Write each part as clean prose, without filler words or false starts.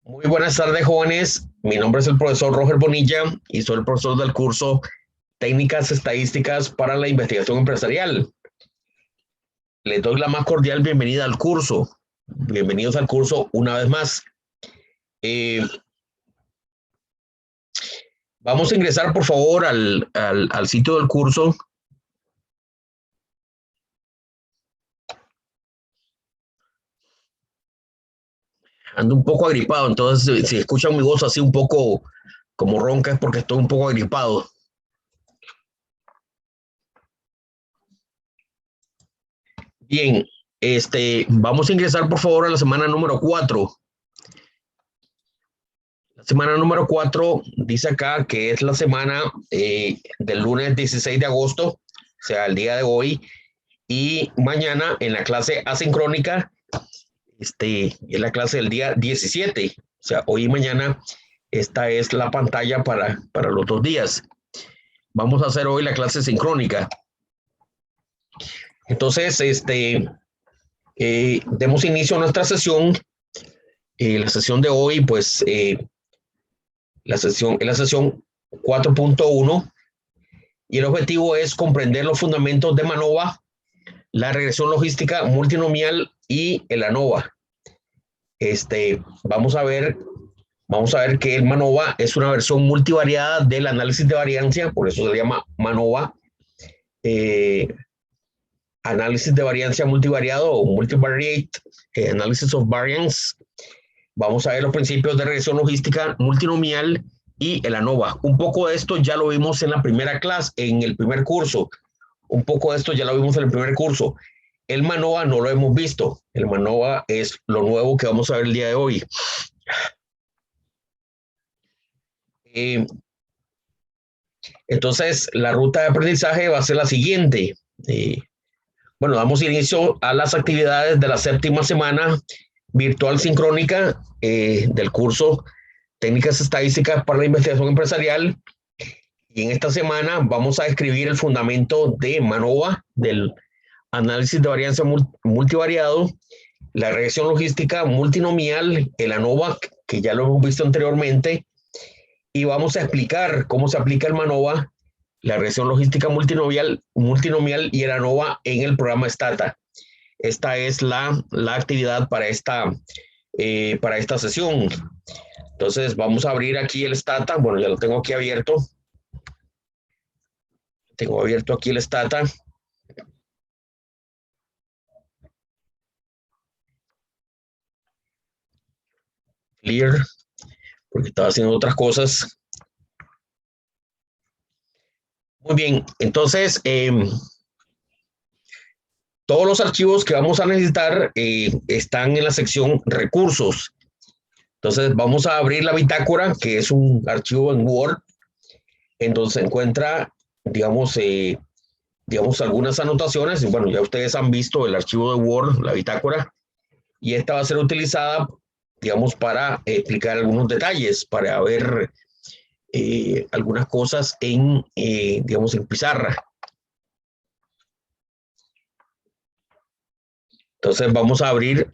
Muy buenas tardes, jóvenes. Mi nombre es el profesor Roger Bonilla y soy el profesor del curso Técnicas Estadísticas para la Investigación Empresarial. Les doy la más cordial bienvenida al curso. Bienvenidos al curso una vez más. Vamos a ingresar, por favor, al sitio del curso. Ando un poco agripado, entonces si escuchan mi voz así un poco como ronca es porque estoy un poco agripado. Bien, vamos a ingresar, por favor, a la semana número 4. La semana número 4 dice acá que es la semana del lunes 16 de agosto, o sea, el día de hoy, y mañana en la clase asincrónica, es la clase del día 17, o sea, hoy y mañana, esta es la pantalla para los 2 días. Vamos a hacer hoy la clase sincrónica. Entonces, demos inicio a nuestra sesión. La sesión de hoy, pues, la sesión 4.1 y el objetivo es comprender los fundamentos de MANOVA, la regresión logística multinomial y el ANOVA. Vamos a ver que el MANOVA es una versión multivariada del análisis de variancia, por eso se llama MANOVA, análisis de variancia multivariado o multivariate, analysis of variance. Vamos a ver los principios de regresión logística multinomial y el ANOVA. Un poco de esto ya lo vimos en la primera clase, en el primer curso. Un poco de esto ya lo vimos en el primer curso. El MANOVA no lo hemos visto. El MANOVA es lo nuevo que vamos a ver el día de hoy. Entonces, la ruta de aprendizaje va a ser la siguiente. Bueno, damos inicio a las actividades de la séptima semana virtual sincrónica del curso Técnicas Estadísticas para la Investigación Empresarial. Y en esta semana vamos a describir el fundamento de MANOVA, del análisis de variancia multivariado, la regresión logística multinomial, el ANOVA, que ya lo hemos visto anteriormente, y vamos a explicar cómo se aplica el MANOVA, la regresión logística multinomial y el ANOVA en el programa STATA. Esta es la actividad para esta sesión. Entonces vamos a abrir aquí el STATA. Bueno, ya lo tengo aquí abierto. Tengo abierto aquí el STATA. Clear, porque estaba haciendo otras cosas. Muy bien, entonces todos los archivos que vamos a necesitar están en la sección recursos. Entonces vamos a abrir la bitácora, que es un archivo en Word, en donde se encuentra, digamos, algunas anotaciones. Bueno, ya ustedes han visto el archivo de Word, la bitácora, y esta va a ser utilizada, digamos, para explicar algunos detalles, para ver algunas cosas digamos, en pizarra. Entonces vamos a abrir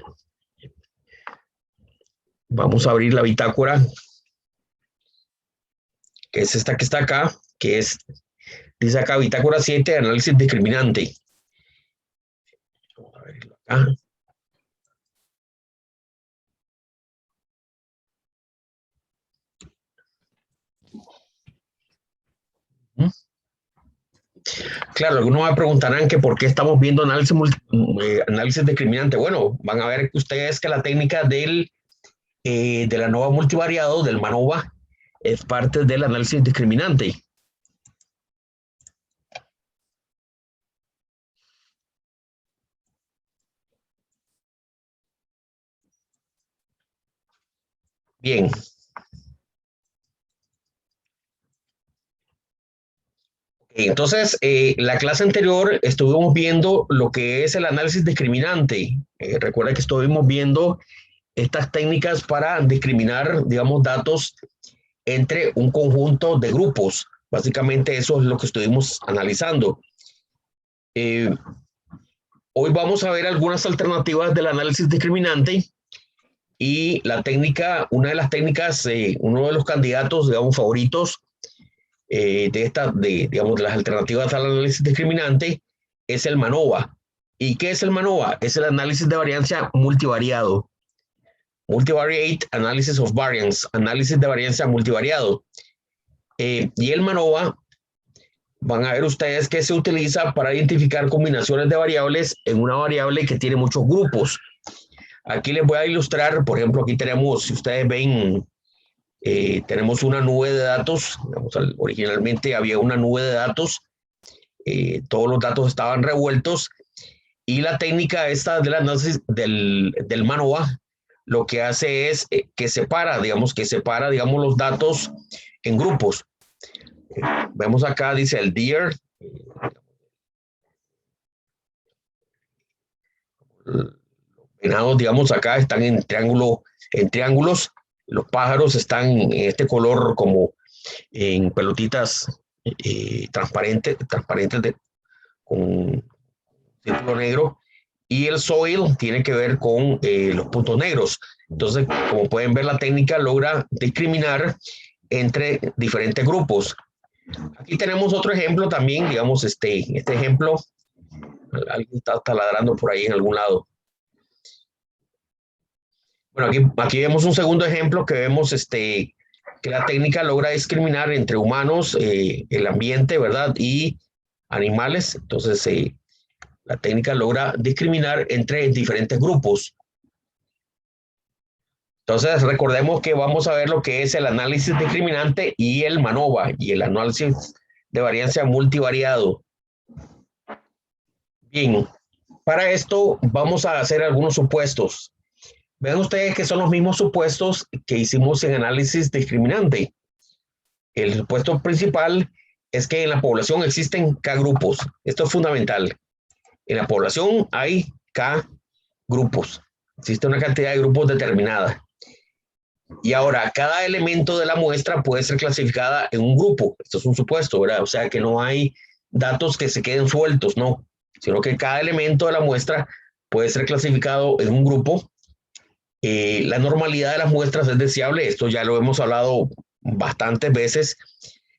la bitácora, que es esta que está acá, que dice acá bitácora 7, análisis discriminante. Vamos a verlo acá. Claro, algunos me preguntarán que por qué estamos viendo análisis discriminante. Bueno, van a ver ustedes que la técnica de la ANOVA multivariado, del MANOVA, es parte del análisis discriminante. Bien. Entonces, la clase anterior estuvimos viendo lo que es el análisis discriminante. Recuerda que estuvimos viendo estas técnicas para discriminar, digamos, datos entre un conjunto de grupos. Básicamente eso es lo que estuvimos analizando. Hoy vamos a ver algunas alternativas del análisis discriminante Y la técnica, una de las técnicas, uno de los candidatos, digamos, favoritos digamos, de las alternativas al análisis discriminante es el MANOVA. ¿Y qué es el MANOVA? Es el análisis de variancia multivariado. Multivariate Analysis of Variance, análisis de variancia multivariado. Y el MANOVA, van a ver ustedes que se utiliza para identificar combinaciones de variables en una variable que tiene muchos grupos. Aquí les voy a ilustrar, por ejemplo, aquí tenemos, si ustedes ven, tenemos una nube de datos. Digamos, originalmente había una nube de datos, todos los datos estaban revueltos y la técnica esta del análisis del MANOVA lo que hace es que separa, digamos, los datos en grupos. Vemos acá, dice el deer, los venados, digamos, acá están en triángulos, los pájaros están en este color como en pelotitas transparentes con círculo negro, y el soil tiene que ver con los puntos negros. Entonces, como pueden ver, la técnica logra discriminar entre diferentes grupos. Aquí tenemos otro ejemplo también, digamos, este ejemplo, alguien está taladrando por ahí en algún lado. Bueno, aquí vemos un segundo ejemplo que vemos que la técnica logra discriminar entre humanos, el ambiente, ¿verdad? Y animales. Entonces, la técnica logra discriminar entre diferentes grupos. Entonces, recordemos que vamos a ver lo que es el análisis discriminante y el MANOVA y el análisis de variancia multivariado. Bien, para esto vamos a hacer algunos supuestos. Vean ustedes que son los mismos supuestos que hicimos en análisis discriminante. El supuesto principal es que en la población existen K grupos. Esto es fundamental. En la población hay K grupos. Existe una cantidad de grupos determinada. Y ahora, cada elemento de la muestra puede ser clasificada en un grupo. Esto es un supuesto, ¿verdad? O sea, que no hay datos que se queden sueltos, no, sino que cada elemento de la muestra puede ser clasificado en un grupo. La normalidad de las muestras es deseable, esto ya lo hemos hablado bastantes veces,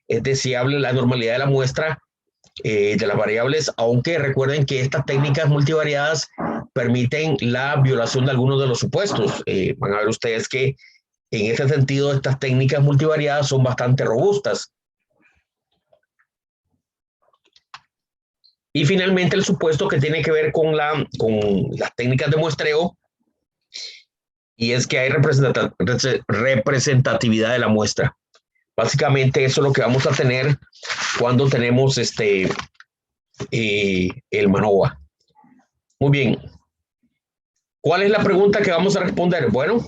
es deseable la normalidad de la muestra de las variables, aunque recuerden que estas técnicas multivariadas permiten la violación de algunos de los supuestos. Van a ver ustedes que en ese sentido estas técnicas multivariadas son bastante robustas. Y finalmente el supuesto que tiene que ver con las técnicas de muestreo, y es que hay representatividad de la muestra. Básicamente eso es lo que vamos a tener cuando tenemos el MANOVA. Muy bien. ¿Cuál es la pregunta que vamos a responder? Bueno,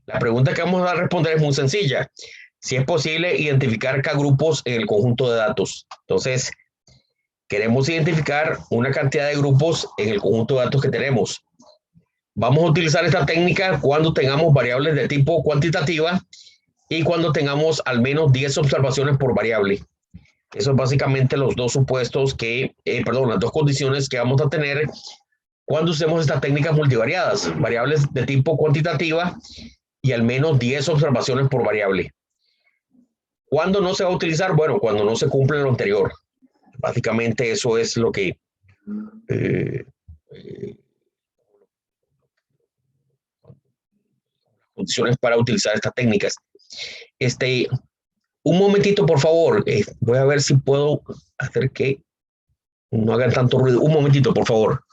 la pregunta que vamos a responder es muy sencilla. Si es posible identificar K grupos en el conjunto de datos. Entonces, queremos identificar una cantidad de grupos en el conjunto de datos que tenemos. Vamos a utilizar esta técnica cuando tengamos variables de tipo cuantitativa y cuando tengamos al menos 10 observaciones por variable. Eso es básicamente los dos supuestos las dos condiciones que vamos a tener cuando usemos estas técnicas multivariadas, variables de tipo cuantitativa y al menos 10 observaciones por variable. ¿Cuándo no se va a utilizar? Bueno, cuando no se cumple lo anterior. Básicamente eso es lo que eh, eh, condiciones para utilizar estas técnicas. Este, un momentito, por favor. Voy a ver si puedo hacer que no hagan tanto ruido. Un momentito, por favor.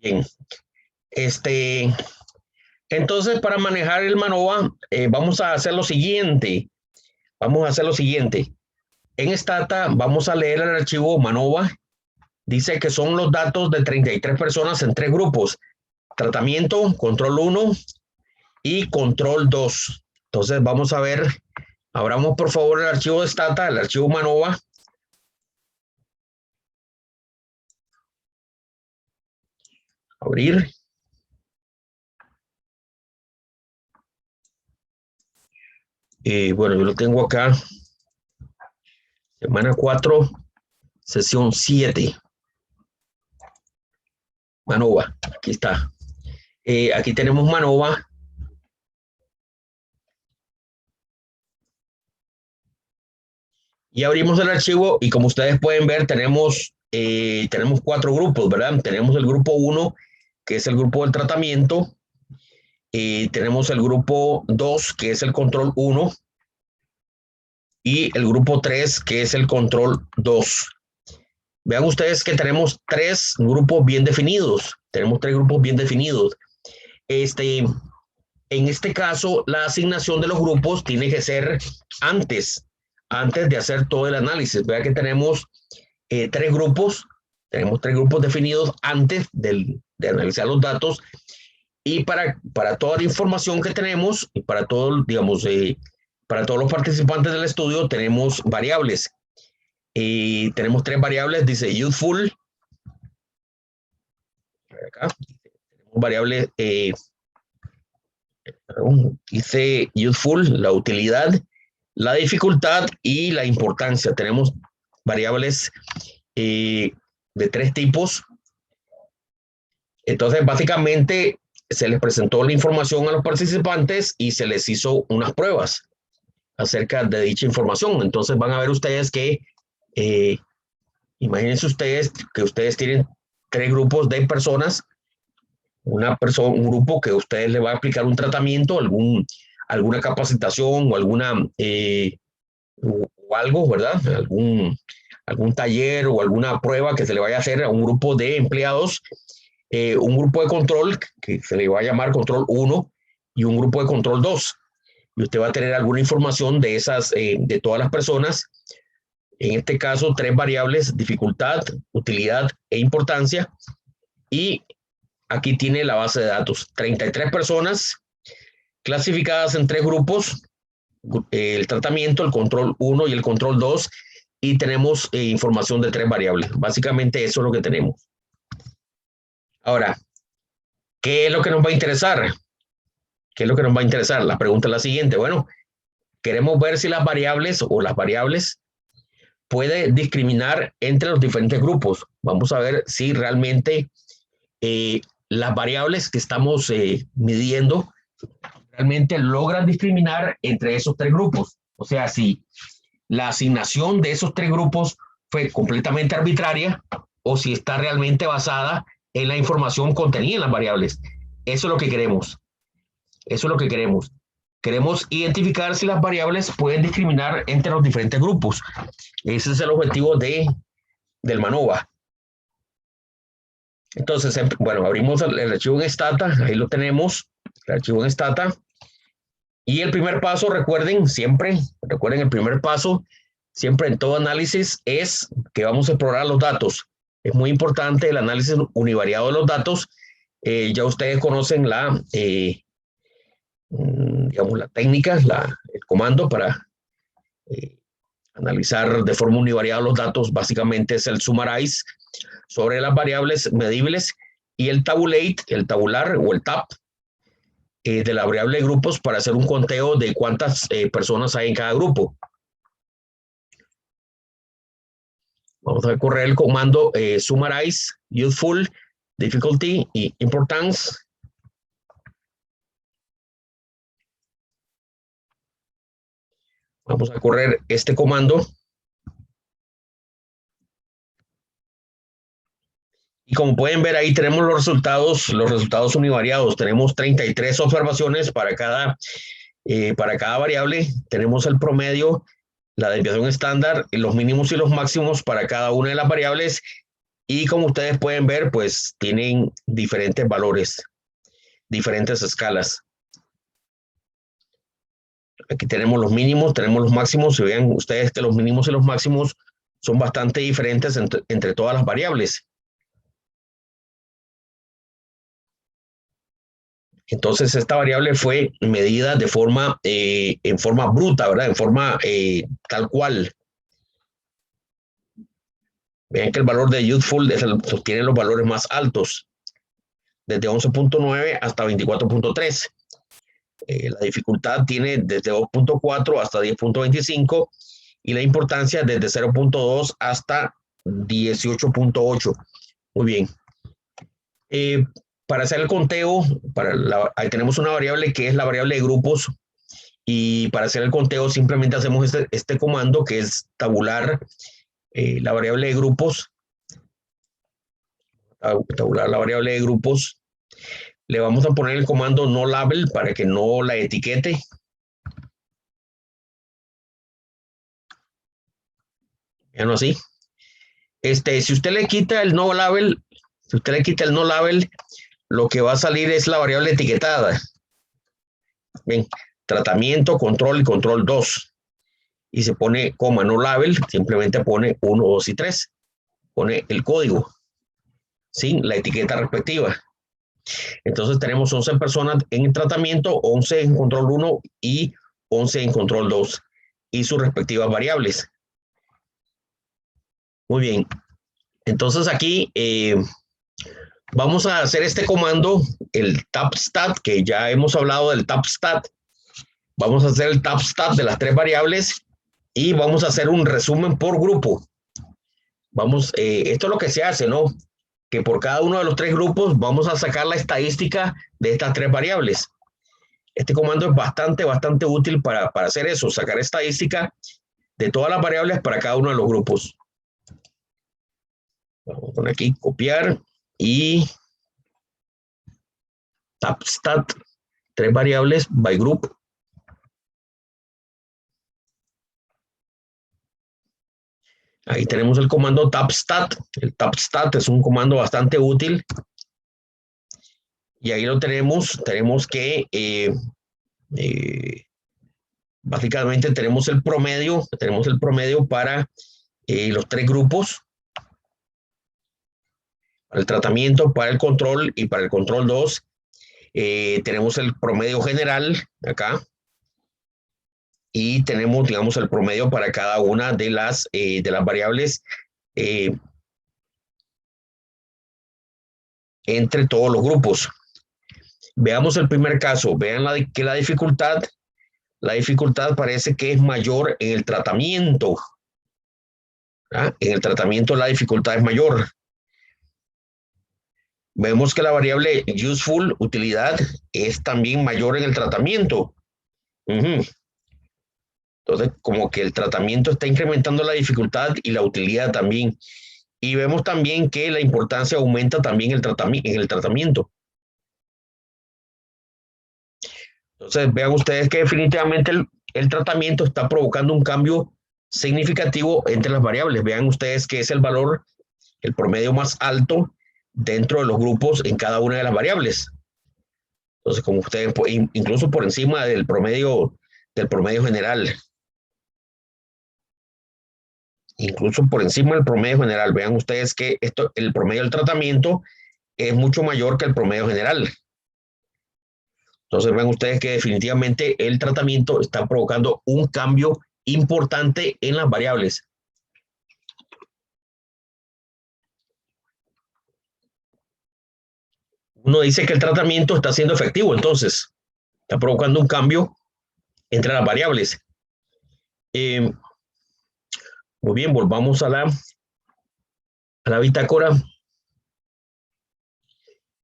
Bien. Entonces, para manejar el MANOVA, vamos a hacer lo siguiente. En Stata vamos a leer el archivo MANOVA. Dice que son los datos de 33 personas en 3 grupos. Tratamiento, control 1 y control 2. Entonces vamos a ver, abramos por favor el archivo de Stata, el archivo MANOVA. Abrir. Bueno, yo lo tengo acá. Semana 4, sesión 7. MANOVA, aquí está. Aquí tenemos MANOVA. Y abrimos el archivo y como ustedes pueden ver, tenemos 4 grupos, ¿verdad? Tenemos el grupo 1, que es el grupo del tratamiento. Tenemos el grupo 2, que es el control 1. Y el grupo 3, que es el control 2. Vean ustedes que tenemos 3 grupos bien definidos. En este caso, la asignación de los grupos tiene que ser antes de hacer todo el análisis. Vean que tenemos 3 grupos. Tenemos 3 grupos definidos antes de analizar los datos. Y para toda la información que tenemos y para todo, digamos, para todos los participantes del estudio tenemos variables. Tenemos 3 variables, dice useful. Acá tenemos variables, dice useful, la utilidad, la dificultad y la importancia. Tenemos variables de 3 tipos. Entonces, básicamente, se les presentó la información a los participantes y se les hizo unas pruebas acerca de dicha información. Entonces, van a ver ustedes que, imagínense ustedes que ustedes tienen 3 grupos de personas, un grupo que a ustedes le va a aplicar un tratamiento, alguna capacitación o o algo, ¿verdad? Algún taller o alguna prueba que se le vaya a hacer a un grupo de empleados, un grupo de control que se le va a llamar control 1 y un grupo de control 2. Y usted va a tener alguna información de de todas las personas. En este caso, 3 variables: dificultad, utilidad e importancia. Y aquí tiene la base de datos. 33 personas clasificadas en 3 grupos: el tratamiento, el control 1 y el control 2. Y tenemos información de 3 variables. Básicamente eso es lo que tenemos. Ahora, ¿qué es lo que nos va a interesar? La pregunta es la siguiente. Bueno, queremos ver si las variables puede discriminar entre los diferentes grupos. Vamos a ver si realmente las variables que estamos midiendo realmente logran discriminar entre esos 3 grupos. O sea, si la asignación de esos 3 grupos fue completamente arbitraria o si está realmente basada en la información contenida en las variables. Eso es lo que queremos. Queremos identificar si las variables pueden discriminar entre los diferentes grupos. Ese es el objetivo del MANOVA. Entonces, bueno, abrimos el archivo en Stata, ahí lo tenemos, el archivo en Stata. Y el primer paso, recuerden el primer paso, siempre en todo análisis, es que vamos a explorar los datos. Es muy importante el análisis univariado de los datos. Ya ustedes conocen digamos, la técnica, el comando para analizar de forma univariada los datos. Básicamente es el summarize sobre las variables medibles y el tabulate, el tabular o el tab de la variable de grupos para hacer un conteo de cuántas personas hay en cada grupo. Vamos a correr el comando summarize, useful, difficulty y importance. Vamos a correr este comando. Y como pueden ver ahí tenemos los resultados univariados. Tenemos 33 observaciones para cada variable. Tenemos el promedio, la desviación estándar, los mínimos y los máximos para cada una de las variables. Y como ustedes pueden ver, pues tienen diferentes valores, diferentes escalas. Aquí tenemos los mínimos, tenemos los máximos. Si vean ustedes que los mínimos y los máximos son bastante diferentes entre todas las variables. Entonces, esta variable fue medida de forma, en forma bruta, ¿verdad? En forma tal cual. Vean que el valor de useful tiene los valores más altos, desde 11.9 hasta 24.3. La dificultad tiene desde 2.4 hasta 10.25 y la importancia desde 0.2 hasta 18.8. Muy bien. Para hacer el conteo, ahí tenemos una variable que es la variable de grupos, y para hacer el conteo simplemente hacemos este comando que es tabular la variable de grupos. Tabular la variable de grupos. Le vamos a poner el comando no label para que no la etiquete. Ya no así. Si usted le quita el no label, lo que va a salir es la variable etiquetada. Bien, tratamiento, control y control 2. Y se pone coma no label, simplemente pone 1, 2 y 3. Pone el código sin la etiqueta respectiva. Entonces tenemos 11 personas en tratamiento, 11 en control 1 y 11 en control 2 y sus respectivas variables. Muy bien. Entonces aquí vamos a hacer este comando, el tapstat, que ya hemos hablado del tapstat. Vamos a hacer el tapstat de las tres variables y vamos a hacer un resumen por grupo. Esto es lo que se hace, ¿no? Que por cada uno de los tres grupos vamos a sacar la estadística de estas tres variables. Este comando es bastante útil para hacer eso, sacar estadística de todas las variables para cada uno de los grupos. Vamos a poner aquí, copiar y tapstat, tres variables by group. Ahí tenemos el comando tapstat. El tapstat es un comando bastante útil. Y ahí lo tenemos. Tenemos que, básicamente tenemos el promedio para los tres grupos. Para el tratamiento, para el control y para el control 2. Tenemos el promedio general acá. Y tenemos, digamos, el promedio para cada una de las variables entre todos los grupos. Veamos el primer caso. Vean que la dificultad parece que es mayor en el tratamiento. ¿Ah? En el tratamiento la dificultad es mayor. Vemos que la variable useful, utilidad, es también mayor en el tratamiento. Entonces, como que el tratamiento está incrementando la dificultad y la utilidad también. Y vemos también que la importancia aumenta también en el tratamiento. Entonces, vean ustedes que definitivamente el tratamiento está provocando un cambio significativo entre las variables. Vean ustedes que es el valor, el promedio más alto dentro de los grupos en cada una de las variables. Entonces, como ustedes, incluso por encima del promedio general. Incluso por encima del promedio general. Vean ustedes que el promedio del tratamiento es mucho mayor que el promedio general. Entonces ven ustedes que definitivamente el tratamiento está provocando un cambio importante en las variables. Uno dice que el tratamiento está siendo efectivo, entonces está provocando un cambio entre las variables. Muy bien, volvamos a la bitácora.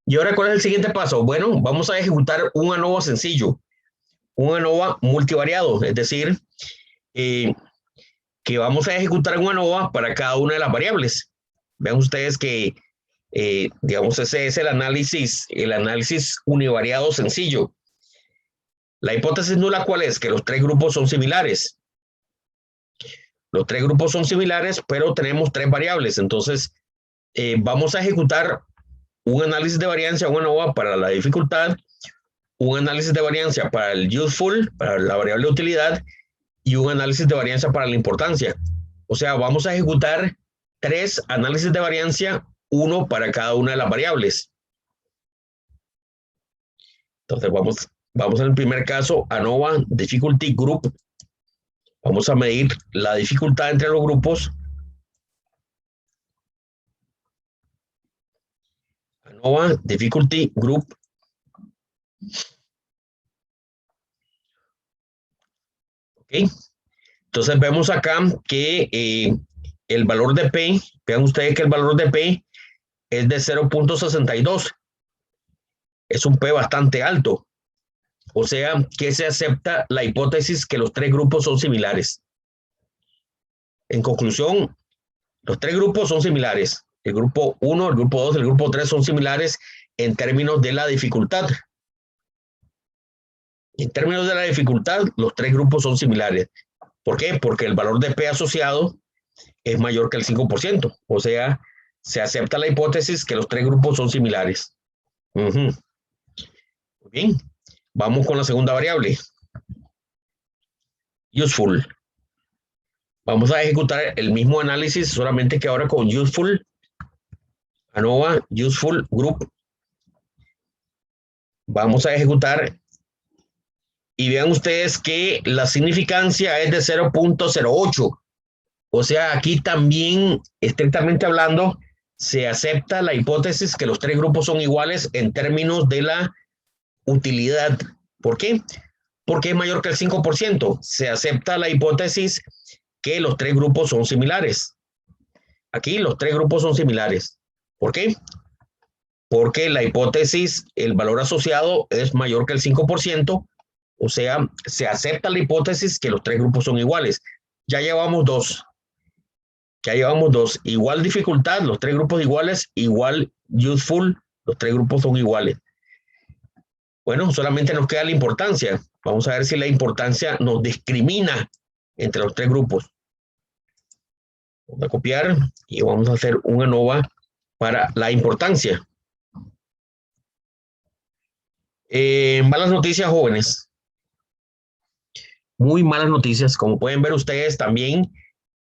Y ahora, ¿cuál es el siguiente paso? Bueno, vamos a ejecutar un ANOVA sencillo, un ANOVA multivariado, es decir, que vamos a ejecutar un ANOVA para cada una de las variables. Vean ustedes que, digamos, ese es el análisis univariado sencillo. La hipótesis nula, ¿cuál es? Que los tres grupos son similares. Los tres grupos son similares, pero tenemos tres variables. Entonces, vamos a ejecutar un análisis de variancia, un ANOVA para la dificultad, un análisis de variancia para el useful, para la variable de utilidad, y un análisis de variancia para la importancia. O sea, vamos a ejecutar 3 análisis de variancia, uno para cada una de las variables. Entonces vamos en el primer caso, ANOVA Difficulty Group. Vamos a medir la dificultad entre los grupos. ANOVA Difficulty Group. Ok. Entonces vemos acá que el valor de P, vean ustedes que el valor de P es de 0.62. Es un P bastante alto. O sea, que se acepta la hipótesis que los 3 grupos son similares. En conclusión, los 3 grupos son similares. El grupo 1, el grupo 2, el grupo 3 son similares en términos de la dificultad. En términos de la dificultad, los 3 grupos son similares. ¿Por qué? Porque el valor de P asociado es mayor que el 5%. O sea, se acepta la hipótesis que los 3 grupos son similares. Muy bien. Vamos con la segunda variable. Useful. Vamos a ejecutar el mismo análisis, solamente que ahora con useful. ANOVA Useful Group. Vamos a ejecutar y vean ustedes que la significancia es de 0.08. O sea, aquí también, estrictamente hablando, se acepta la hipótesis que los 3 grupos son iguales en términos de la utilidad. ¿Por qué? Porque es mayor que el 5%. Se acepta la hipótesis que los 3 grupos son similares. Aquí los 3 grupos son similares. ¿Por qué? Porque la hipótesis, el valor asociado es mayor que el 5%. O sea, se acepta la hipótesis que los 3 grupos son iguales. Ya llevamos 2. Ya llevamos 2. Igual dificultad, los 3 grupos iguales, igual useful, los 3 grupos son iguales. Bueno, solamente nos queda la importancia. Vamos a ver si la importancia nos discrimina entre los 3 grupos. Vamos a copiar y vamos a hacer un ANOVA para la importancia. Malas noticias, jóvenes. Muy malas noticias. Como pueden ver ustedes también,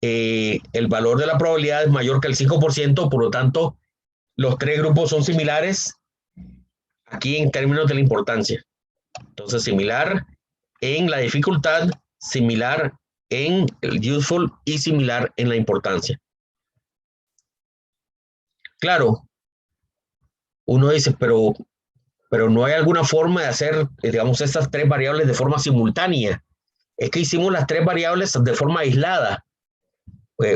el valor de la probabilidad es mayor que el 5%, por lo tanto, los 3 grupos son similares aquí en términos de la importancia. Entonces, similar en la dificultad, similar en el useful y similar en la importancia. Claro, uno dice, pero no hay alguna forma de hacer, digamos, estas 3 variables de forma simultánea. Es que hicimos las 3 variables de forma aislada.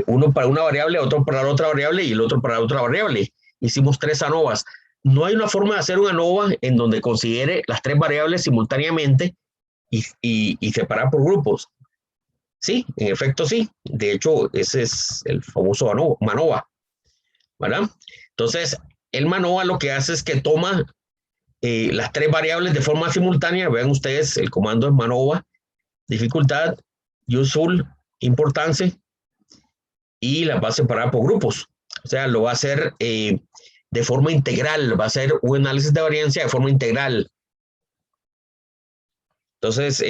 Uno para una variable, otro para la otra variable y el otro para la otra variable. Hicimos 3 ANOVAs. No hay una forma de hacer un ANOVA en donde considere las 3 variables simultáneamente y separar por grupos. Sí, en efecto sí. De hecho, ese es el famoso MANOVA, ¿verdad? Entonces, el MANOVA lo que hace es que toma las 3 variables de forma simultánea. Vean ustedes, el comando es MANOVA, dificultad, useful, importancia, y las va a separar por grupos. O sea, lo va a hacer de forma integral, va a hacer un análisis de variancia de forma integral. Entonces,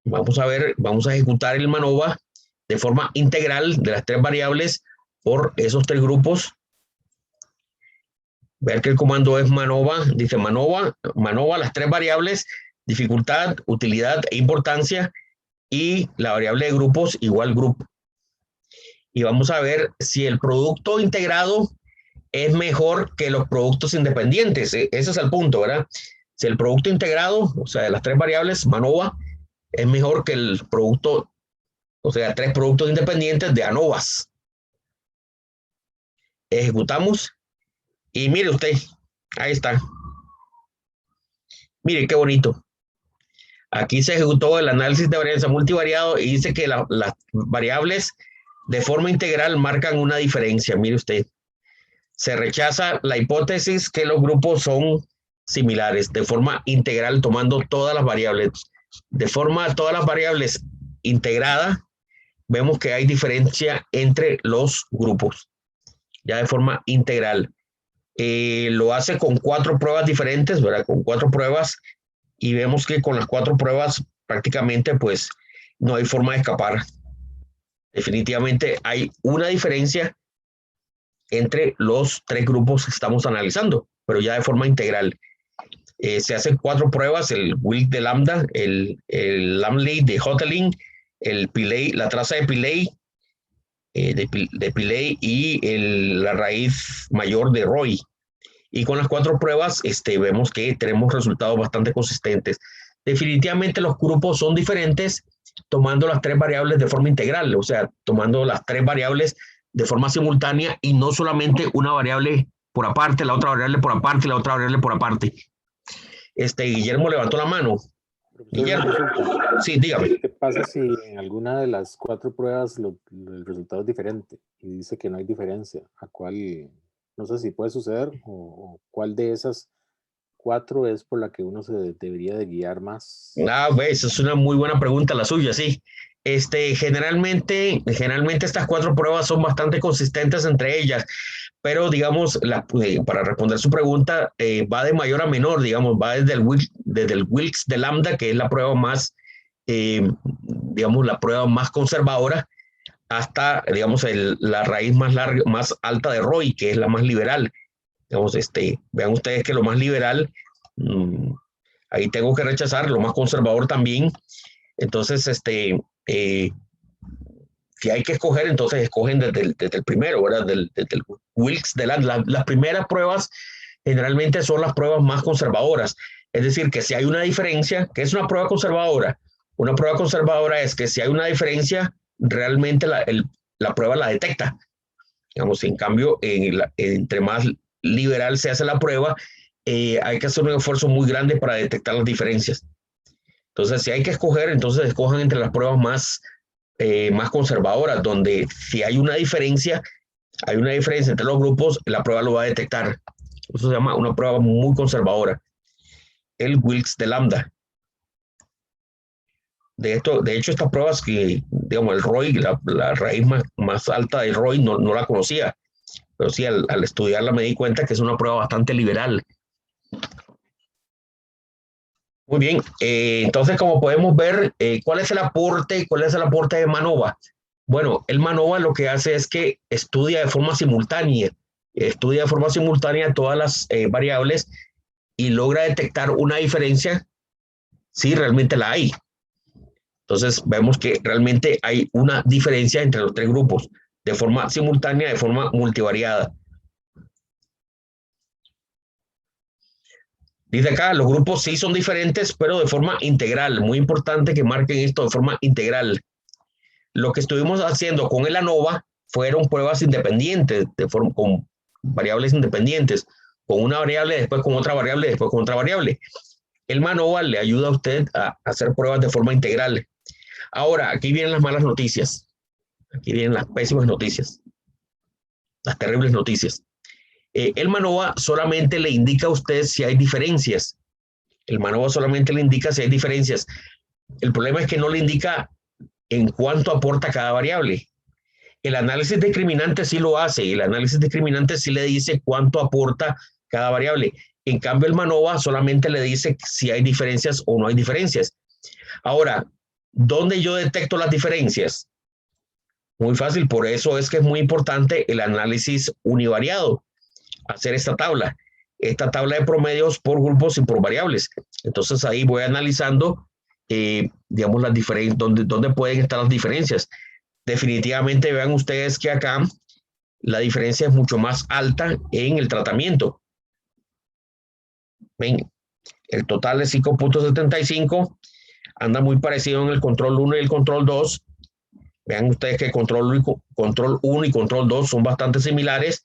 vamos a ver, vamos a ejecutar el MANOVA de forma integral de las 3 variables por esos 3 grupos. Ver que el comando es MANOVA, dice MANOVA las 3 variables, dificultad, utilidad e importancia, y la variable de grupos igual grupo. Y vamos a ver si el producto integrado es mejor que los productos independientes. Ese es el punto, ¿verdad? Si el producto integrado, o sea, de las 3 variables, MANOVA, es mejor que el producto, o sea, 3 productos independientes de ANOVAs. Ejecutamos y mire usted, ahí está. Mire qué bonito. Aquí se ejecutó el análisis de varianza multivariado y dice que las variables de forma integral marcan una diferencia. Mire usted. Se rechaza la hipótesis que los grupos son similares de forma integral, tomando todas las variables. De forma todas las variables integradas, vemos que hay diferencia entre los grupos. ya de forma integral. Lo hace con 4 pruebas diferentes, ¿verdad? Con 4 pruebas, y vemos que con las 4 pruebas prácticamente pues no hay forma de escapar. Definitivamente hay una diferencia entre los 3 grupos que estamos analizando, pero ya de forma integral. Se hacen 4 pruebas: el Wilks de lambda, el Lamley de Hotelling, el Pillay, la traza de Pillay, de Pillay, y la raíz mayor de Roy. Y con las 4 pruebas vemos que tenemos resultados bastante consistentes. Definitivamente los grupos son diferentes tomando las 3 variables de forma integral, o sea, tomando las 3 variables de forma simultánea y no solamente una variable por aparte, la otra variable por aparte y la otra variable por aparte. Guillermo levantó la mano. Profesor, Guillermo, resulta, sí, dígame. ¿qué pasa si en alguna de las 4 pruebas el resultado es diferente y dice que no hay diferencia? ¿A cuál, no sé si puede suceder, o cuál de esas 4 es por la que uno se debería de guiar más? Esa es una muy buena pregunta la suya, sí. Generalmente estas 4 pruebas son bastante consistentes entre ellas, pero digamos, para responder su pregunta, va de mayor a menor, digamos, va desde el Wilks de lambda, que es la prueba más, digamos, la prueba más conservadora, hasta, digamos, la raíz más larga, más alta de Roy, que es la más liberal. Digamos, vean ustedes que lo más liberal, ahí tengo que rechazar, lo más conservador también. Entonces, si hay que escoger, entonces escogen desde el primero, ¿verdad? Desde el Wilks de las primeras pruebas generalmente son las pruebas más conservadoras. Es decir, que si hay una diferencia, ¿qué es una prueba conservadora? Una prueba conservadora es que si hay una diferencia, realmente la prueba la detecta. Digamos, en cambio, entre más liberal se hace la prueba, hay que hacer un esfuerzo muy grande para detectar las diferencias. Entonces, si hay que escoger, entonces escojan entre las pruebas más conservadoras, donde si hay una diferencia entre los grupos, la prueba lo va a detectar. Eso se llama una prueba muy conservadora. El Wilks de lambda. De hecho, estas pruebas que, digamos, el Roy, la raíz más alta del Roy, no la conocía, pero sí, al estudiarla me di cuenta que es una prueba bastante liberal. Muy bien, entonces como podemos ver, ¿cuál es el aporte de MANOVA? Bueno, el MANOVA lo que hace es que estudia de forma simultánea todas las variables y logra detectar una diferencia si realmente la hay. Entonces vemos que realmente hay una diferencia entre los 3 grupos, de forma simultánea, de forma multivariada. Dice acá, los grupos sí son diferentes, pero de forma integral. Muy importante que marquen esto de forma integral. Lo que estuvimos haciendo con el ANOVA fueron pruebas independientes, con variables independientes, con una variable, después con otra variable, después con otra variable. El MANOVA le ayuda a usted a hacer pruebas de forma integral. Ahora, aquí vienen las malas noticias. Aquí vienen las pésimas noticias. Las terribles noticias. El MANOVA solamente le indica a usted si hay diferencias. El MANOVA solamente le indica si hay diferencias. El problema es que no le indica en cuánto aporta cada variable. El análisis discriminante sí lo hace. El análisis discriminante sí le dice cuánto aporta cada variable. En cambio, el MANOVA solamente le dice si hay diferencias o no hay diferencias. Ahora, ¿dónde yo detecto las diferencias? Muy fácil, por eso es que es muy importante el análisis univariado, hacer esta tabla de promedios por grupos y por variables. Entonces ahí voy analizando, digamos, las diferencias, dónde pueden estar las diferencias. Definitivamente vean ustedes que acá la diferencia es mucho más alta en el tratamiento. Ven, el total es 5.75, anda muy parecido en el control 1 y el control 2. Vean ustedes que control 1 y control 2 son bastante similares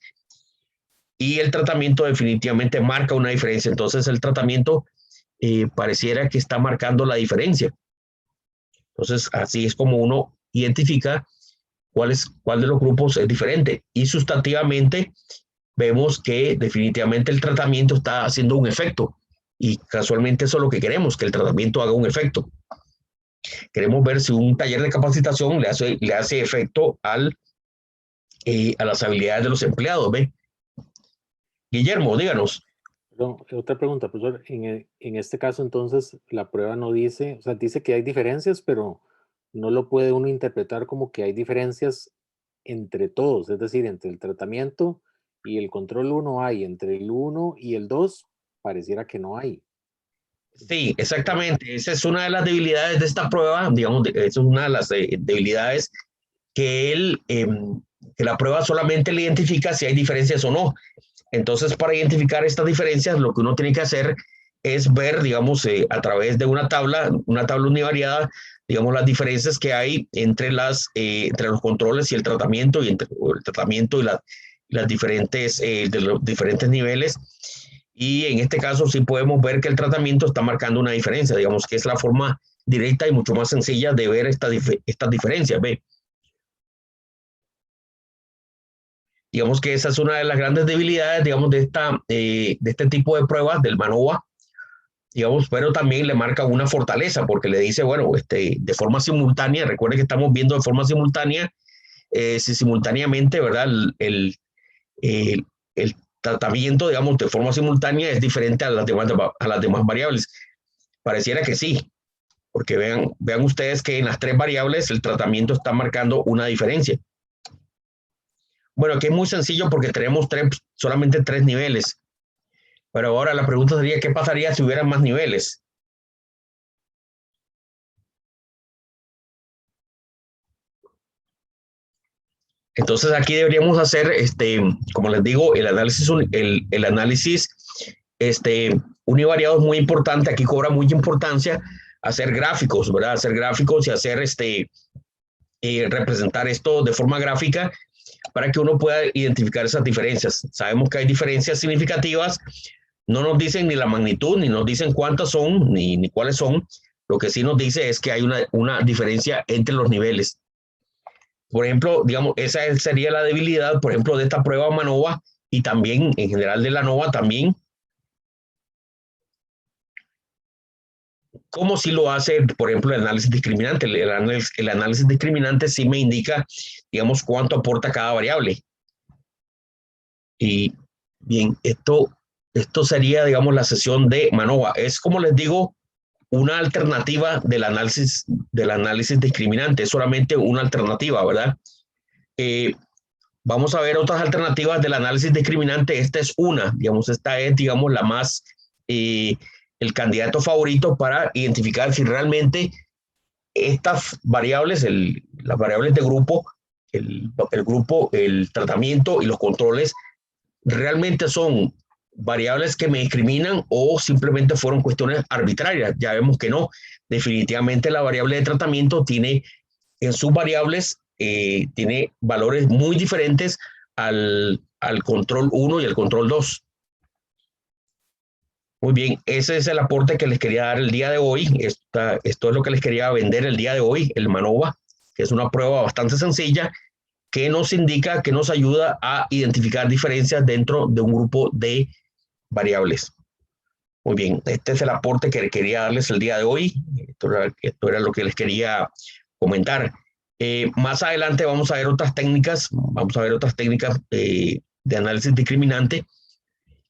y el tratamiento definitivamente marca una diferencia. Entonces el tratamiento pareciera que está marcando la diferencia. Entonces así es como uno identifica cuál de los grupos es diferente. Y sustantivamente vemos que definitivamente el tratamiento está haciendo un efecto. Y casualmente eso es lo que queremos, que el tratamiento haga un efecto. Queremos ver si un taller de capacitación le hace efecto al a las habilidades de los empleados, ¿ve? Guillermo, díganos. Perdón, otra pregunta, profesor. En este caso, entonces, la prueba no dice, o sea, dice que hay diferencias, pero no lo puede uno interpretar como que hay diferencias entre todos, es decir, entre el tratamiento y el control uno hay, entre el uno y el 2 pareciera que no hay. Sí, exactamente. Esa es una de las debilidades de esta prueba, digamos, esa es una de las debilidades que que la prueba solamente le identifica si hay diferencias o no. Entonces, para identificar estas diferencias, lo que uno tiene que hacer es ver, digamos, a través de una tabla univariada, digamos, las diferencias que hay entre los controles y el tratamiento, y entre el tratamiento y las diferentes, de los diferentes niveles. Y en este caso sí podemos ver que el tratamiento está marcando una diferencia, digamos que es la forma directa y mucho más sencilla de ver estas diferencias. ¿Ve? Digamos que esa es una de las grandes debilidades, digamos, de este tipo de pruebas del MANOVA, digamos, pero también le marca una fortaleza porque le dice, bueno, de forma simultánea, recuerden que estamos viendo de forma simultánea, si simultáneamente, ¿verdad? El, el tratamiento, digamos, de forma simultánea es diferente a las demás variables. Pareciera que sí, porque vean ustedes que en las tres variables el tratamiento está marcando una diferencia. Bueno, aquí es muy sencillo porque tenemos solamente tres niveles. Pero ahora la pregunta sería, ¿qué pasaría si hubieran más niveles? Entonces aquí deberíamos hacer, como les digo, el análisis univariado es muy importante. Aquí cobra mucha importancia hacer gráficos, ¿verdad? Hacer gráficos y hacer representar esto de forma gráfica para que uno pueda identificar esas diferencias. Sabemos que hay diferencias significativas, no nos dicen ni la magnitud, ni nos dicen cuántas son, ni cuáles son. Lo que sí nos dice es que hay una diferencia entre los niveles. Por ejemplo, digamos, esa sería la debilidad, por ejemplo, de esta prueba MANOVA y también en general de la NOVA también, como si lo hace, por ejemplo, el análisis discriminante. El análisis discriminante sí me indica, digamos, cuánto aporta cada variable. Y bien, esto sería, digamos, la sesión de MANOVA. Es, como les digo, una alternativa del análisis discriminante, es solamente una alternativa, ¿verdad? Eh, Vamos a ver otras alternativas del análisis discriminante. Esta es una, digamos, esta es, digamos, la más, el candidato favorito para identificar si realmente estas variables, las variables de grupo, grupo, el tratamiento y los controles, realmente son variables que me discriminan o simplemente fueron cuestiones arbitrarias. Ya vemos que no. Definitivamente la variable de tratamiento tiene en sus variables, tiene valores muy diferentes al control 1 y al control 2. Muy bien, ese es el aporte que les quería dar el día de hoy. Esto es lo que les quería vender el día de hoy, el MANOVA, que es una prueba bastante sencilla que nos indica, que nos ayuda a identificar diferencias dentro de un grupo de variables. Muy bien, este es el aporte que quería darles el día de hoy. Esto era lo que les quería comentar. Más adelante vamos a ver otras técnicas, de análisis discriminante.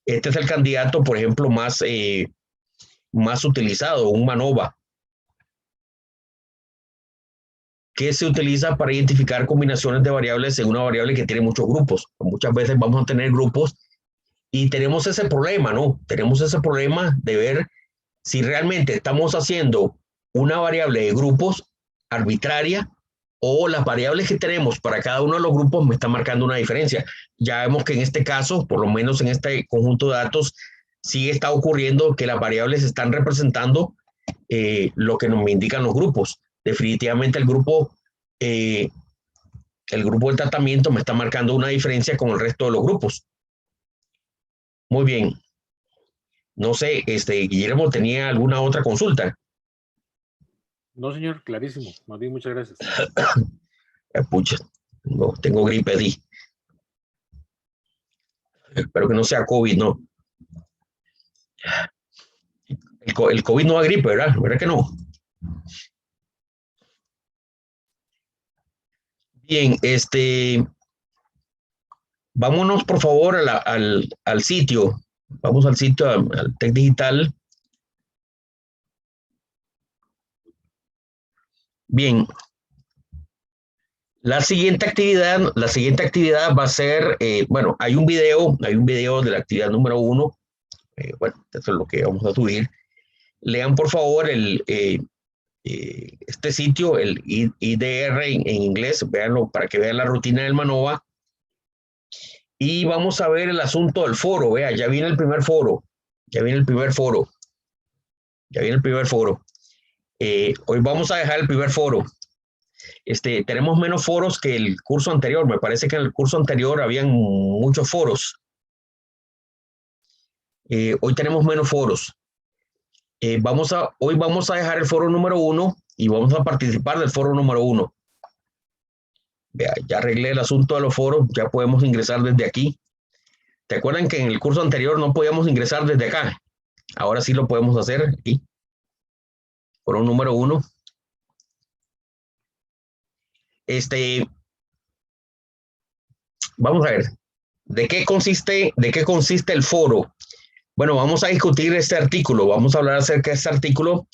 Este es el candidato, por ejemplo, más utilizado, un MANOVA, que se utiliza para identificar combinaciones de variables en una variable que tiene muchos grupos. Muchas veces vamos a tener grupos y tenemos ese problema, ¿no? Tenemos ese problema de ver si realmente estamos haciendo una variable de grupos arbitraria o las variables que tenemos para cada uno de los grupos me están marcando una diferencia. Ya vemos que en este caso, por lo menos en este conjunto de datos, sí está ocurriendo que las variables están representando lo que nos indican los grupos. Definitivamente eh, el grupo del tratamiento me está marcando una diferencia con el resto de los grupos. Muy bien. No sé, Guillermo, ¿tenía alguna otra consulta? No, señor, clarísimo. Más bien, muchas gracias. Pucha, no, tengo gripe, di. Espero que no sea COVID, no. El COVID no da gripe, ¿verdad? ¿Verdad que no? Bien, Vámonos, por favor, al sitio. Vamos al sitio, al Tech Digital. Bien. La siguiente actividad va a ser, bueno, hay un video de la actividad número 1. Bueno, eso es lo que vamos a subir. Lean, por favor, este sitio, el IDR en inglés, véanlo para que vean la rutina del Manova. Y vamos a ver el asunto del foro. Vea, ya viene el primer foro. Hoy vamos a dejar el primer foro. Tenemos menos foros que el curso anterior. Me parece que en el curso anterior habían muchos foros. Hoy tenemos menos foros. Hoy vamos a dejar el foro número 1 y vamos a participar del foro número 1. Vea, ya arreglé el asunto de los foros, ya podemos ingresar desde aquí. ¿Te acuerdan que en el curso anterior no podíamos ingresar desde acá? Ahora sí lo podemos hacer aquí. Foro número 1. Vamos a ver, ¿de qué consiste el foro? Bueno, vamos a discutir este artículo, vamos a hablar acerca de este artículo,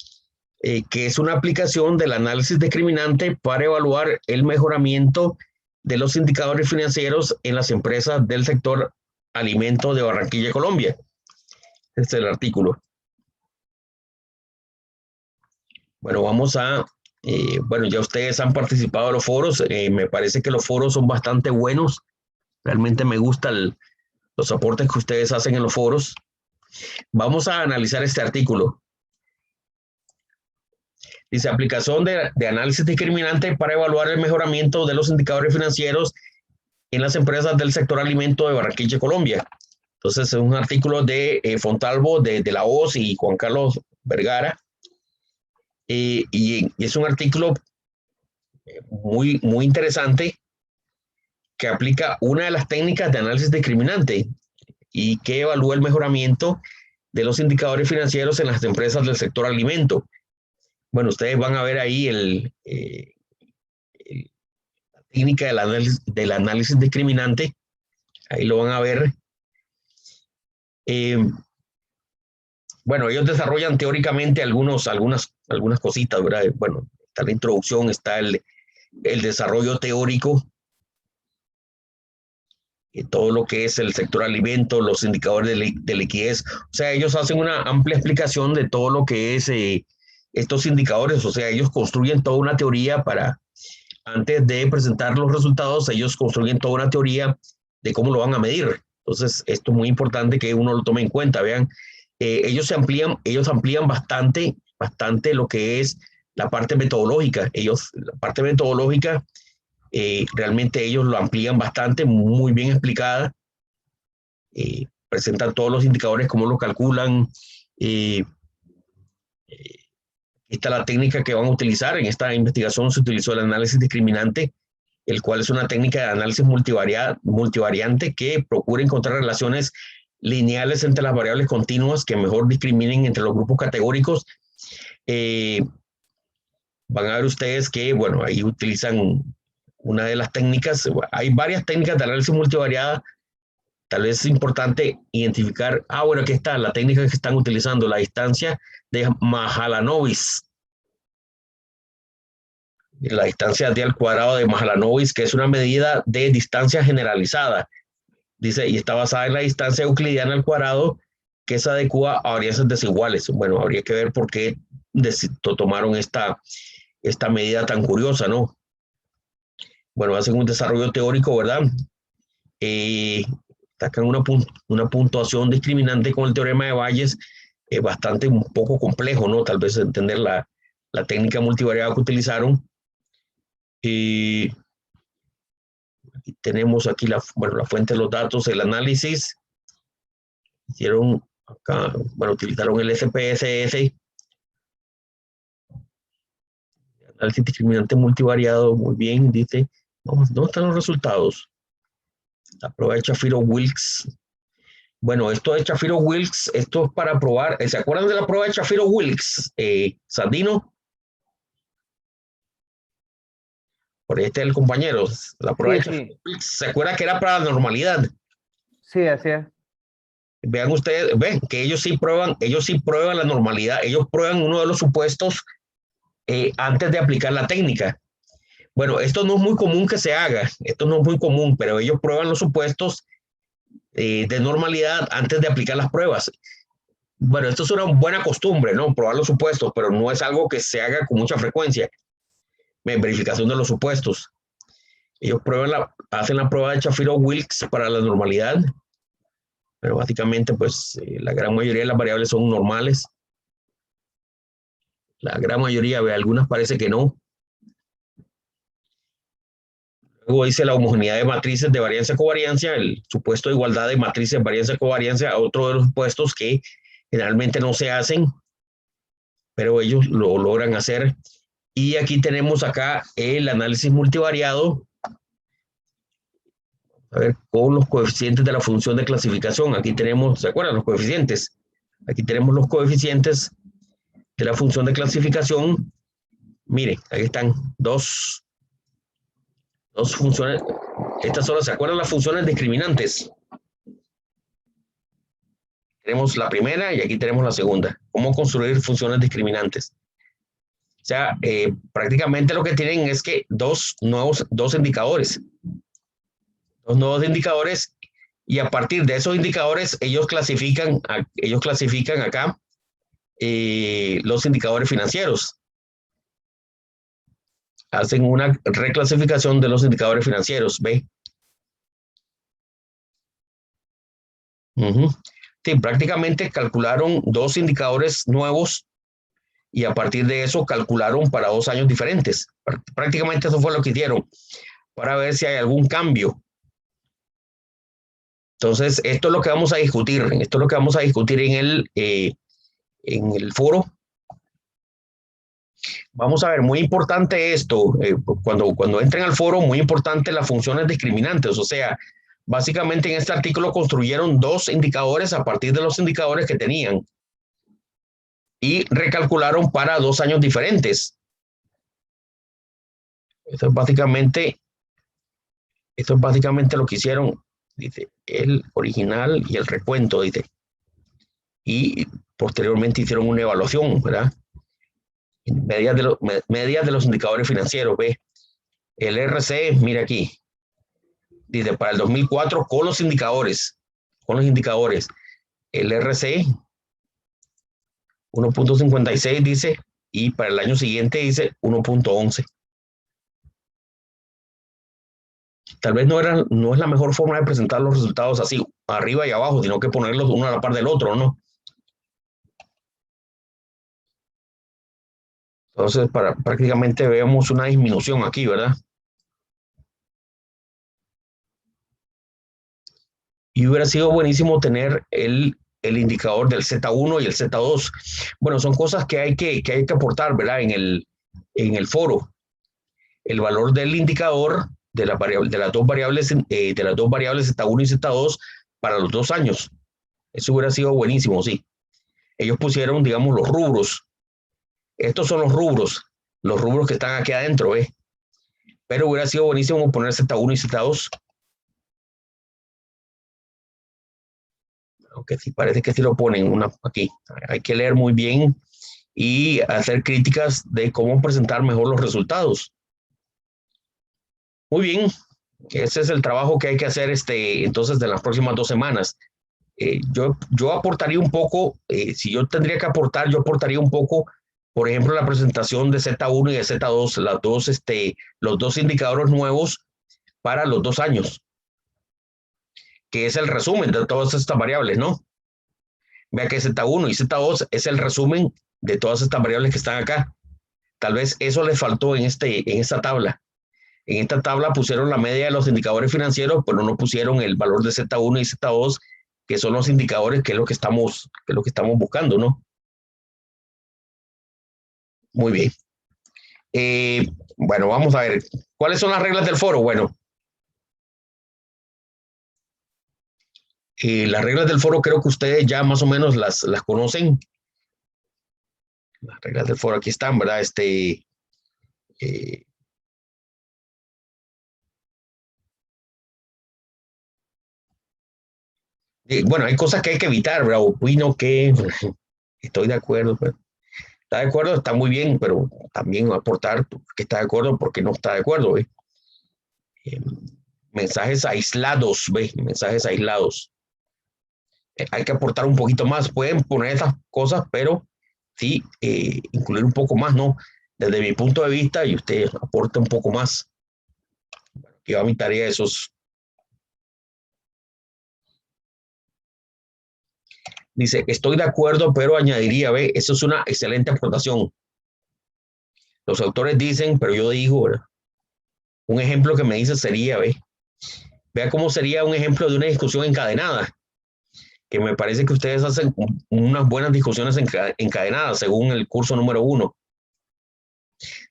que es una aplicación del análisis discriminante para evaluar el mejoramiento de los indicadores financieros en las empresas del sector alimento de Barranquilla, Colombia. Este es el artículo. Bueno, bueno, ya ustedes han participado en los foros, me parece que los foros son bastante buenos, realmente me gustan los aportes que ustedes hacen en los foros. Vamos a analizar este artículo. Dice, aplicación de análisis discriminante para evaluar el mejoramiento de los indicadores financieros en las empresas del sector alimento de Barranquilla, Colombia. Entonces, es un artículo de Fontalvo, de la Hoz y Juan Carlos Vergara. Y es un artículo muy, muy interesante que aplica una de las técnicas de análisis discriminante y que evalúa el mejoramiento de los indicadores financieros en las empresas del sector alimento. Bueno, ustedes van a ver ahí la técnica del análisis discriminante. Ahí lo van a ver. Bueno, ellos desarrollan teóricamente algunas cositas, ¿verdad? Bueno, está la introducción, está el desarrollo teórico, todo lo que es el sector alimento, los indicadores de liquidez. O sea, ellos hacen una amplia explicación de todo lo que es estos indicadores. O sea, ellos construyen toda una teoría antes de presentar los resultados, ellos construyen toda una teoría de cómo lo van a medir. Entonces, esto es muy importante que uno lo tome en cuenta. Vean, ellos amplían bastante lo que es la parte metodológica. La parte metodológica, realmente ellos lo amplían bastante, muy bien explicada. Presentan todos los indicadores, cómo lo calculan. Esta es la técnica que van a utilizar. En esta investigación se utilizó el análisis discriminante, el cual es una técnica de análisis multivariante que procura encontrar relaciones lineales entre las variables continuas que mejor discriminen entre los grupos categóricos. Van a ver ustedes que, bueno, ahí utilizan una de las técnicas. Hay varias técnicas de análisis multivariada. Tal vez es importante identificar, bueno, aquí está la técnica que están utilizando, la distancia de Mahalanobis. La distancia d al cuadrado de Mahalanobis, que es una medida de distancia generalizada. Dice, y está basada en la distancia euclidiana al cuadrado, que se adecua a varianzas desiguales. Bueno, habría que ver por qué tomaron esta medida tan curiosa, ¿no? Bueno, hacen un desarrollo teórico, ¿verdad? Sacan una puntuación discriminante con el teorema de Bayes, un poco complejo, ¿no? Tal vez entender la técnica multivariada que utilizaron. Y tenemos aquí la fuente de los datos, el análisis. Hicieron acá, bueno, utilizaron el SPSS. Análisis discriminante multivariado, muy bien, dice. Vamos, ¿dónde están los resultados? La prueba de Shapiro-Wilks. Bueno, esto de Shapiro-Wilks, esto es para probar. ¿Se acuerdan de la prueba de Shapiro-Wilks, Sandino? Por ahí está el compañero. La prueba Sí, de sí, Chaffee-Wilks, ¿se acuerda que era para la normalidad? sí, así es. Vean ustedes, ven que ellos sí prueban la normalidad, ellos prueban uno de los supuestos antes de aplicar la técnica. Bueno, esto no es muy común que se haga, esto no es muy común, pero ellos prueban los supuestos de normalidad antes de aplicar las pruebas. Bueno, esto es una buena costumbre, ¿no? Probar los supuestos, pero no es algo que se haga con mucha frecuencia. Verificación de los supuestos. Ellos hacen la prueba de Shapiro-Wilks para la normalidad, pero básicamente, pues, la gran mayoría de las variables son normales. La gran mayoría, algunas parece que no. Luego dice la homogeneidad de matrices de varianza-covariancia, el supuesto de igualdad de matrices de varianza-covariancia, otro de los supuestos que generalmente no se hacen, pero ellos lo logran hacer. Y aquí tenemos acá el análisis multivariado, a ver, con los coeficientes de la función de clasificación. Aquí tenemos, ¿se acuerdan? Los coeficientes. Aquí tenemos los coeficientes de la función de clasificación. Mire, ahí están dos funciones. Estas solo se acuerdan las funciones discriminantes. Tenemos la primera y aquí tenemos la segunda. ¿Cómo construir funciones discriminantes? O sea, prácticamente lo que tienen es que dos indicadores. Dos nuevos indicadores, y a partir de esos indicadores ellos clasifican acá los indicadores financieros. Hacen una reclasificación de los indicadores financieros, ¿ve? Sí, prácticamente calcularon dos indicadores nuevos y a partir de eso calcularon para 2 años diferentes. Prácticamente eso fue lo que hicieron para ver si hay algún cambio. Entonces, esto es lo que vamos a discutir. Esto es lo que vamos a discutir en el foro. Vamos a ver, muy importante esto, cuando entren al foro, muy importante las funciones discriminantes. O sea, básicamente en este artículo construyeron dos indicadores a partir de los indicadores que tenían y recalcularon para 2 años diferentes. Esto es básicamente lo que hicieron, dice, el original y el recuento, dice. Y posteriormente hicieron una evaluación, ¿verdad? Medidas de los indicadores financieros, ¿ve? El RC, mira aquí, dice, para el 2004 con los indicadores, el RC 1.56 dice, y para el año siguiente dice 1.11. Tal vez no es la mejor forma de presentar los resultados así, arriba y abajo, sino que ponerlos uno a la par del otro, ¿no? Entonces, prácticamente vemos una disminución aquí, ¿verdad? Y hubiera sido buenísimo tener el indicador del Z1 y el Z2. Bueno, son cosas que hay que aportar, ¿verdad? En el foro. El valor del indicador de las dos variables Z1 y Z2 para los 2 años. Eso hubiera sido buenísimo, sí. Ellos pusieron, digamos, los rubros. Estos son los rubros que están aquí adentro, ¿eh? Pero hubiera sido buenísimo poner Z1 y Z2. Aunque sí, parece que sí lo ponen aquí. Hay que leer muy bien y hacer críticas de cómo presentar mejor los resultados. Muy bien, ese es el trabajo que hay que hacer entonces de las próximas 2 semanas. Yo aportaría un poco, si yo tendría que aportar, yo aportaría un poco, por ejemplo, la presentación de Z1 y de Z2, los dos indicadores nuevos para los 2 años, que es el resumen de todas estas variables, ¿no? Vea que Z1 y Z2 es el resumen de todas estas variables que están acá. Tal vez eso les faltó en esta tabla. En esta tabla pusieron la media de los indicadores financieros, pero no pusieron el valor de Z1 y Z2, que son los indicadores que es lo que estamos buscando, ¿no? Muy bien. Bueno, vamos a ver. ¿Cuáles son las reglas del foro? Bueno, las reglas del foro creo que ustedes ya más o menos las conocen. Las reglas del foro aquí están, ¿verdad? Bueno, hay cosas que hay que evitar, ¿verdad? Opino que estoy de acuerdo, pero está de acuerdo, está muy bien, pero también aportar que está de acuerdo porque no está de acuerdo, ¿ve? Eh, mensajes aislados, ¿ve? Mensajes aislados. Hay que aportar un poquito más. Pueden poner esas cosas, pero sí incluir un poco más, ¿no? Desde mi punto de vista, y usted aporta un poco más. Que va a mi tarea esos. Dice, estoy de acuerdo, pero añadiría, ve, eso es una excelente aportación. Los autores dicen, pero yo digo, ¿verdad? Un ejemplo que me dice sería, ve, vea cómo sería un ejemplo de una discusión encadenada, que me parece que ustedes hacen unas buenas discusiones encadenadas según el curso número 1.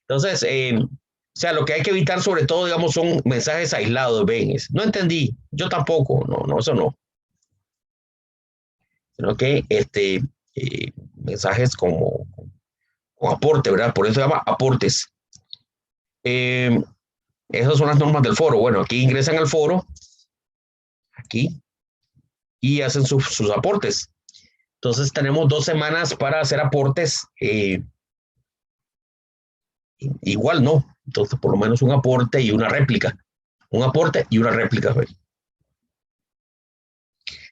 Entonces, o sea, lo que hay que evitar sobre todo, digamos, son mensajes aislados, ven, no entendí, yo tampoco, no, no, eso no. Sino que mensajes como con aporte, ¿verdad? Por eso se llama aportes. Eh, esas son las normas del foro. Bueno, aquí ingresan al foro, aquí, y hacen sus aportes. Entonces tenemos 2 semanas para hacer aportes. Igual no. Entonces, por lo menos un aporte y una réplica. Un aporte y una réplica. ¿Ve?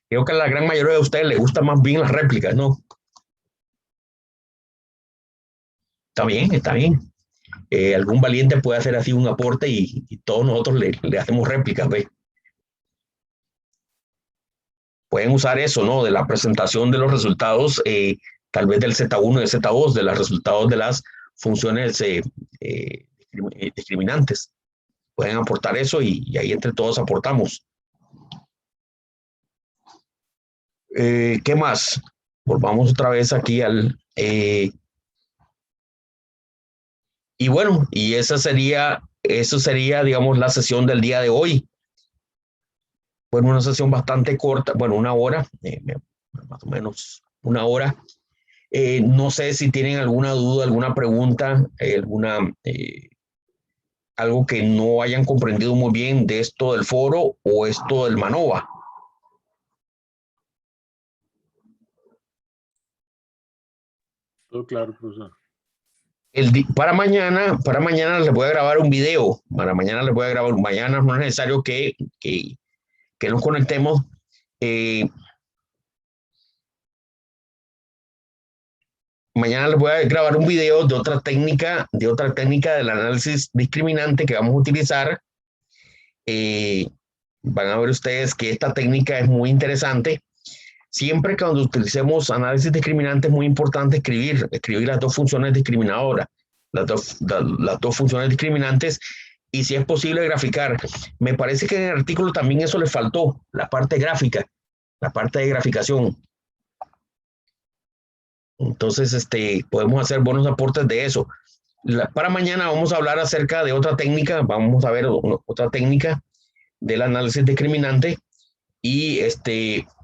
Creo que a la gran mayoría de ustedes les gustan más bien las réplicas, ¿no? Está bien, está bien. Algún valiente puede hacer así un aporte y todos nosotros le hacemos réplicas, ¿ve? Pueden usar eso, ¿no? De la presentación de los resultados, tal vez del Z1 y del Z2, de los resultados de las funciones discriminantes. Pueden aportar eso y ahí entre todos aportamos. ¿Qué más? Volvamos otra vez aquí al... y bueno, y eso sería, digamos, la sesión del día de hoy. Bueno, una sesión bastante corta, bueno, 1 hora, más o menos 1 hora. No sé si tienen alguna duda, alguna pregunta, algo que no hayan comprendido muy bien de esto del foro o esto del Manova. Todo claro, profesor. Para mañana les voy a grabar un video. Para mañana les voy a grabar. Mañana no es necesario que nos conectemos. Mañana les voy a grabar un video de otra técnica del análisis discriminante que vamos a utilizar. Van a ver ustedes que esta técnica es muy interesante. Siempre que cuando utilicemos análisis discriminante es muy importante escribir las 2 funciones discriminadoras, las dos funciones discriminantes y si es posible graficar. Me parece que en el artículo también eso le faltó, la parte gráfica, la parte de graficación. Entonces, podemos hacer buenos aportes de eso. Para mañana vamos a hablar acerca de otra técnica, vamos a ver otra técnica del análisis discriminante y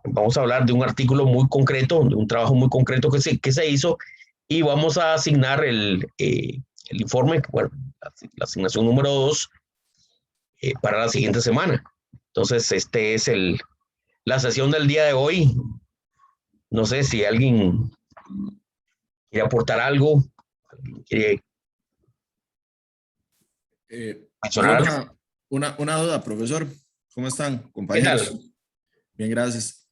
vamos a hablar de un artículo muy concreto, de un trabajo muy concreto que se hizo y vamos a asignar el informe, bueno, la asignación número 2 para la siguiente semana. Entonces, es la sesión del día de hoy. No sé si alguien quiere aportar algo, quiere Solo mencionar algo. una duda, profesor. ¿Cómo están, ¿Qué compañeros? tal? Bien, gracias.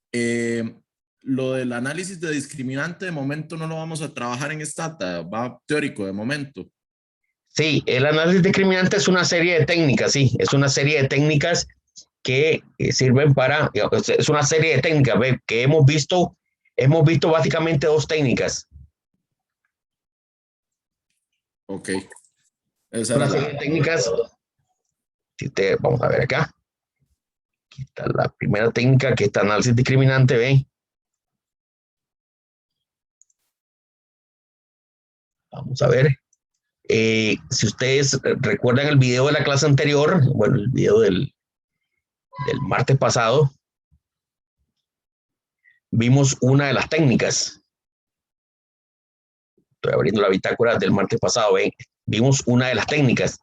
Lo del análisis de discriminante, de momento no lo vamos a trabajar en Stata, va teórico de momento. Sí, el análisis discriminante es una serie de técnicas, sí, es una serie de técnicas que sirven para, es una serie de técnicas que hemos visto básicamente 2 técnicas. Ok. Esa Una era serie de la... técnicas, vamos a ver acá, aquí está la primera técnica que está análisis discriminante, ¿ve? Vamos a ver. Si ustedes recuerdan el video de la clase anterior, bueno, el video del martes pasado, vimos una de las técnicas. Estoy abriendo la bitácora del martes pasado, ¿ven? Vimos una de las técnicas.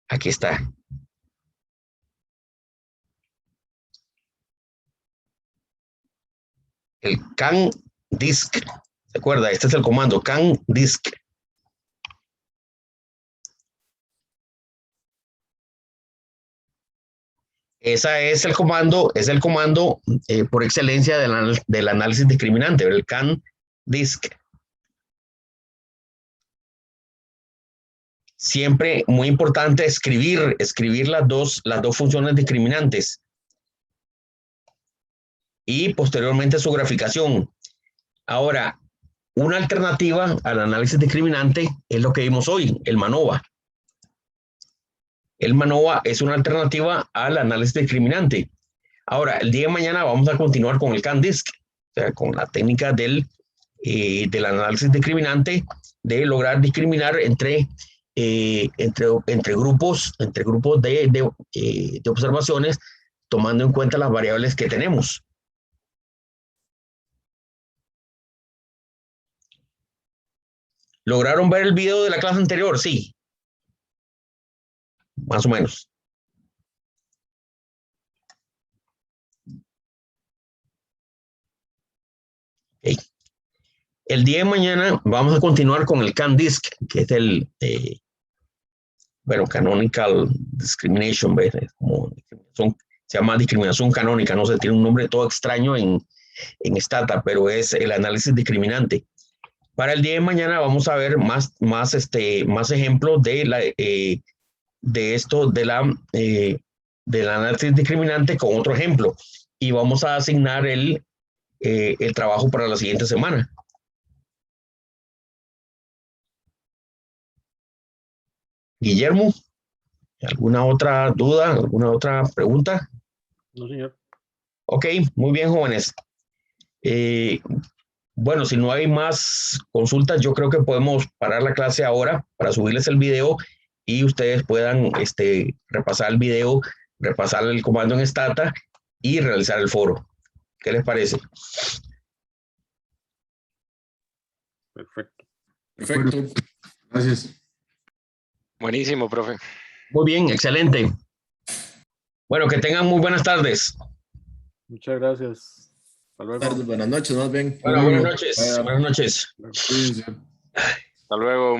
Aquí está. el can disk. ¿Se acuerda? Este es el comando can disk. Ese es el comando por excelencia del análisis discriminante, el can disk. Siempre muy importante escribir las dos funciones discriminantes y posteriormente su graficación. Ahora, una alternativa al análisis discriminante es lo que vimos hoy, el MANOVA. El MANOVA es una alternativa al análisis discriminante. Ahora, el día de mañana vamos a continuar con el CAN-DISC, o sea, con la técnica del análisis discriminante, de lograr discriminar entre grupos de observaciones, tomando en cuenta las variables que tenemos. ¿Lograron ver el video de la clase anterior? Sí. Más o menos. Okay. El día de mañana vamos a continuar con el CAN-DISC, que es el, Canonical Discrimination, se llama discriminación canónica, no sé, tiene un nombre todo extraño en Stata, pero es el análisis discriminante. Para el día de mañana vamos a ver más ejemplos del análisis discriminante con otro ejemplo, y vamos a asignar el trabajo para la siguiente semana. Guillermo, ¿alguna otra duda, alguna otra pregunta? No, señor. Ok, muy bien, jóvenes. Bueno, si no hay más consultas, yo creo que podemos parar la clase ahora para subirles el video y ustedes puedan repasar el video, repasar el comando en Stata y realizar el foro. ¿Qué les parece? Perfecto. Perfecto. Gracias. Buenísimo, profe. Muy bien, excelente. Bueno, que tengan muy buenas tardes. Muchas gracias. Hasta luego. Buenas noches, más bien. Bueno, buenas noches. Buenas noches. Cuídense. Hasta luego.